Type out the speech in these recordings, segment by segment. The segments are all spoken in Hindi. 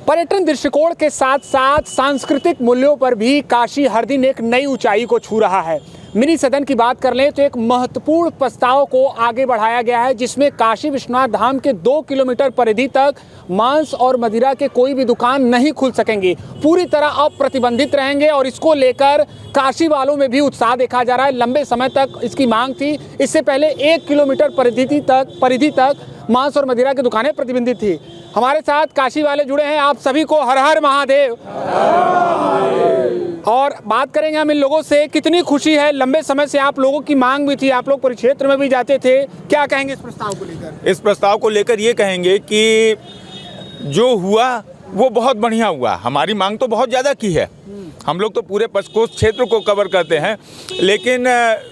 पर्यटन दृष्टिकोण के साथ साथ सांस्कृतिक मूल्यों पर भी काशी हर दिन एक नई ऊंचाई को छू रहा है। मिनी सदन की बात कर लें तो एक महत्वपूर्ण प्रस्ताव को आगे बढ़ाया गया है, जिसमें काशी विश्वनाथ धाम के 2 किलोमीटर परिधि तक मांस और मदिरा के कोई भी दुकान नहीं खुल सकेंगे, पूरी तरह अप्रतिबंधित रहेंगे। और इसको लेकर काशी वालों में भी उत्साह देखा जा रहा है। लंबे समय तक इसकी मांग थी। इससे पहले 1 किलोमीटर परिधि तक मांस और मदिरा की दुकानें प्रतिबंधित थी। हमारे साथ काशी वाले जुड़े हैं। आप सभी को हर हर महादेव। और बात करेंगे हम इन लोगों से, कितनी खुशी है। लंबे समय से आप लोगों की मांग भी थी, आप लोग परिक्षेत्र में भी जाते थे। क्या कहेंगे इस प्रस्ताव को लेकर? इस प्रस्ताव को लेकर ये कहेंगे कि जो हुआ वो बहुत बढ़िया हुआ। हमारी मांग तो बहुत ज़्यादा की है, हम लोग तो पूरे पंचकोश क्षेत्र को कवर करते हैं, लेकिन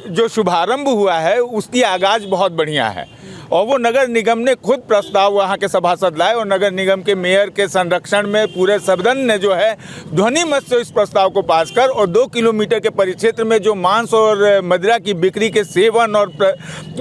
जो शुभारंभ हुआ है उसकी आगाज़ बहुत बढ़िया है। और वो नगर निगम ने खुद प्रस्ताव वहाँ के सभासद लाए और नगर निगम के मेयर के संरक्षण में पूरे सदन ने जो है ध्वनि मत से इस प्रस्ताव को पास कर और 2 किलोमीटर के परिक्षेत्र में जो मांस और मदिरा की बिक्री के सेवन और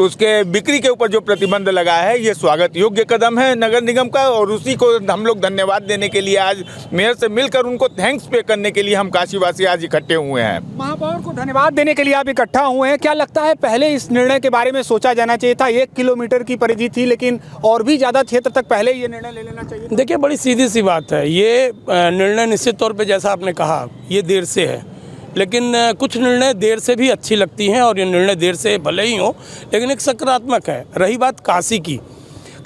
उसके बिक्री के ऊपर जो प्रतिबंध लगाया है, ये स्वागत योग्य कदम है नगर निगम का। और उसी को हम लोग धन्यवाद देने के लिए आज मेयर से मिलकर उनको थैंक्स पे करने के लिए हम काशीवासी आज इकट्ठे हुए हैं। महापौर को धन्यवाद देने के लिए आप इकट्ठा हुए हैं। क्या लगता है पहले इस निर्णय के बारे में सोचा जाना चाहिए था? 1 किलोमीटर की परिधि थी, लेकिन और भी ज्यादा क्षेत्र तक पहले ये निर्णय ले लेना चाहिए। देखिए, बड़ी सीधी सी बात है। ये निर्णय निश्चित तौर पे, जैसा आपने कहा, ये देर से है, लेकिन कुछ निर्णय देर से भी अच्छी लगती हैं और ये निर्णय देर से भले ही हो लेकिन एक सकारात्मक है। रही बात काशी की,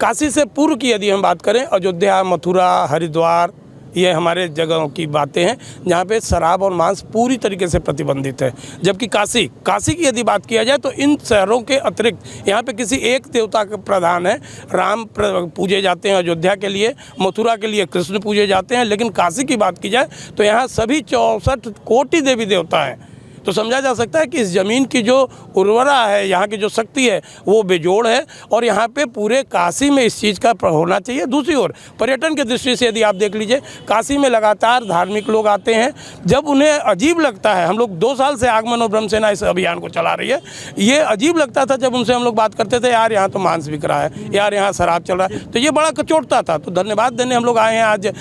काशी से पूर्व की यदि हम बात करें, अयोध्या, मथुरा, हरिद्वार, ये हमारे जगहों की बातें हैं जहाँ पे शराब और मांस पूरी तरीके से प्रतिबंधित है। जबकि काशी की यदि बात किया जाए तो इन शहरों के अतिरिक्त यहाँ पे किसी एक देवता का प्रधान है। राम पूजे जाते हैं अयोध्या के लिए, मथुरा के लिए कृष्ण पूजे जाते हैं, लेकिन काशी की बात की जाए तो यहाँ सभी 64 कोटि देवी देवता हैं। तो समझा जा सकता है कि इस ज़मीन की जो उर्वरा है, यहाँ की जो शक्ति है, वो बेजोड़ है और यहाँ पे पूरे काशी में इस चीज़ का होना चाहिए। दूसरी ओर पर्यटन की दृष्टि से यदि आप देख लीजिए, काशी में लगातार धार्मिक लोग आते हैं। जब उन्हें अजीब लगता है, हम लोग 2 साल से आगमन और ब्रह्म सेना इस अभियान को चला रही है, ये अजीब लगता था जब उनसे हम लोग बात करते थे, यार यहाँ तो मांस बिक रहा है, यार यहाँ शराब चल रहा है, तो ये बड़ा कचोटता था। तो धन्यवाद देने हम लोग आए हैं आज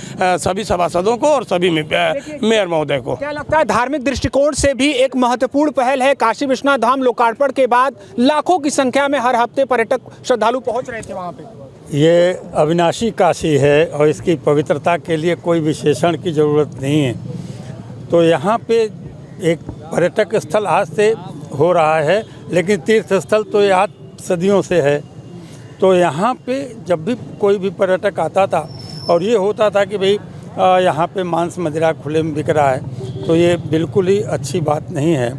सभी सभासदों को और सभी मेयर महोदय को। क्या लगता है धार्मिक दृष्टिकोण से भी एक महत्वपूर्ण पहल है? काशी विश्वनाथ धाम लोकार्पण के बाद लाखों की संख्या में हर हफ्ते पर्यटक श्रद्धालु पहुंच रहे थे वहां पे। ये अविनाशी काशी है और इसकी पवित्रता के लिए कोई विशेषण की ज़रूरत नहीं है। तो यहाँ पे एक पर्यटक स्थल आज से हो रहा है, लेकिन तीर्थ स्थल तो आज सदियों से है। तो यहाँ पे जब भी कोई भी पर्यटक आता था और ये होता था कि भाई यहाँ पे मांस मदिरा खुले में बिक रहा है, तो ये बिल्कुल ही अच्छी बात नहीं है।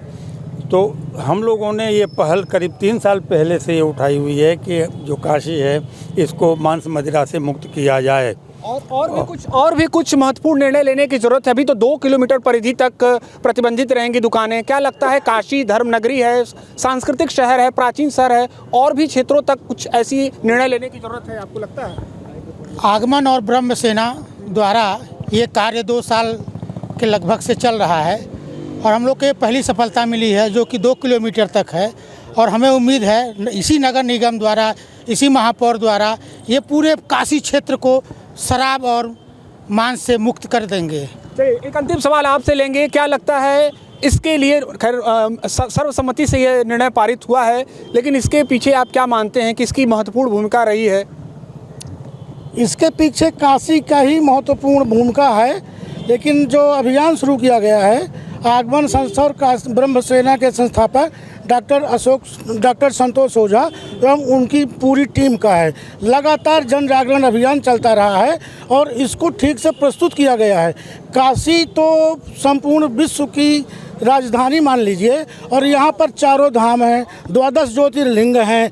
तो हम लोगों ने ये पहल करीब 3 साल पहले से ये उठाई हुई है कि जो काशी है इसको मांस मदिरा से मुक्त किया जाए। और भी कुछ महत्वपूर्ण निर्णय लेने की जरूरत है। अभी तो 2 किलोमीटर परिधि तक प्रतिबंधित रहेंगी दुकानें। क्या लगता है काशी धर्म नगरी है, सांस्कृतिक शहर है, प्राचीन शहर है, और भी क्षेत्रों तक कुछ ऐसी निर्णय लेने की जरूरत है, आपको लगता है? आगमन और ब्रह्म सेना द्वारा ये कार्य 2 साल के लगभग से चल रहा है और हम लोग को पहली सफलता मिली है जो कि 2 किलोमीटर तक है। और हमें उम्मीद है इसी नगर निगम द्वारा, इसी महापौर द्वारा ये पूरे काशी क्षेत्र को शराब और मांस से मुक्त कर देंगे। एक अंतिम सवाल आपसे लेंगे, क्या लगता है इसके लिए, खैर सर्वसम्मति से ये निर्णय पारित हुआ है, लेकिन इसके पीछे आप क्या मानते हैं कि इसकी महत्वपूर्ण भूमिका रही है? इसके पीछे काशी का ही महत्वपूर्ण भूमिका है, लेकिन जो अभियान शुरू किया गया है आगमन संस्था और ब्रह्म सेना के संस्थापक डॉक्टर संतोष ओझा एवं उनकी पूरी टीम का है। लगातार जन जागरण अभियान चलता रहा है और इसको ठीक से प्रस्तुत किया गया है। काशी तो संपूर्ण विश्व की राजधानी मान लीजिए, और यहाँ पर 4 धाम हैं, 12 ज्योतिर्लिंग हैं,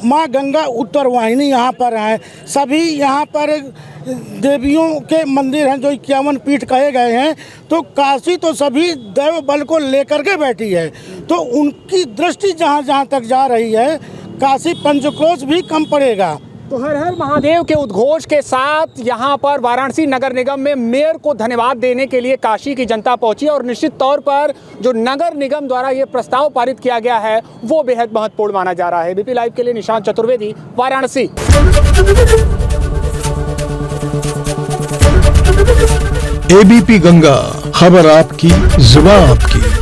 माँ गंगा उत्तर वाहिनी यहाँ पर हैं, सभी यहाँ पर देवियों के मंदिर हैं जो 51 पीठ कहे गए हैं। तो काशी तो सभी दैव बल को लेकर के बैठी है। तो उनकी दृष्टि जहाँ जहाँ तक जा रही है, काशी पंचकोश भी कम पड़ेगा। तो हर हर महादेव के उद्घोष के साथ यहाँ पर वाराणसी नगर निगम में मेयर को धन्यवाद देने के लिए काशी की जनता पहुंची और निश्चित तौर पर जो नगर निगम द्वारा ये प्रस्ताव पारित किया गया है वो बेहद महत्वपूर्ण माना जा रहा है। बीपी लाइव के लिए निशांत चतुर्वेदी, वाराणसी। एबीपी गंगा, खबर आपकी, जुबान आपकी।